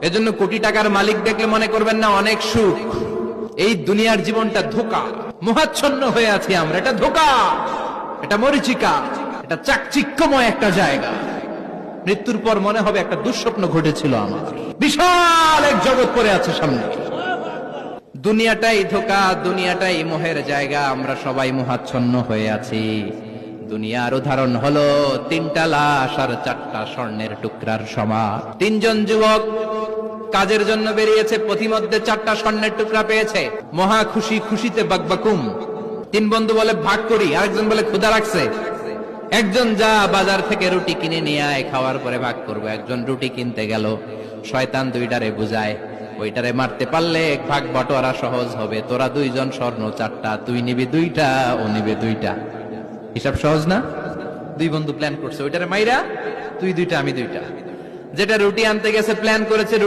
এজন্য কোটি টাকার মালিক দেখলে মনে করবেন না অনেক সুখ। এই দুনিয়ার জীবনটা ধোঁকা, মোহাচ্ছন্ন হয়ে আছি আমরা। এটা ধোঁকা, এটা মরিচিকা, এটা চাকচিক্যময় একটা জায়গা। মৃত্যুর পর মনে হবে একটা দুঃস্বপ্ন ঘটেছিল আমার, বিশাল এক জগৎ পড়ে আছে সামনে। দুনিয়াটাই ধোঁকা, দুনিয়াটাই মোহের জায়গা। আমরা সবাই মোহাচ্ছন্ন হয়ে আছি। দুনিয়ার উদাহরণ হলো 3টা লাশ আর 4টা স্বর্ণের টুকরার সমান। 3জন যুবক কাজের জন্য বেরিয়েছে, পথিমধ্যে 4টা স্বর্ণের টুকরা পেয়েছে। মহা খুশি, খুশিতে বাকবাকুম। 3 বন্ধু বলে ভাগ করি, আরেকজন বলে ক্ষুধা লাগছে। একজন যা বাজার থেকে রুটি কিনে নিয়ে আয়, খাওয়ার পরে ভাগ করবো। একজন রুটি কিনতে গেল, শয়তান 2টারে বুঝায় ওইটারে মারতে পারলে ভাগ বটোয়ারা সহজ হবে। তোরা 2 জন স্বর্ণ 4টা, তুই নিবি 2টা, ও নিবে 2টা। হিসাব সহজ না? 2 বন্ধু প্ল্যান করছে, ওইটারে মাইরা তুই 2টা, আমি 2টা। যেটা রুটি আনতে গেছে প্ল্যান করেছে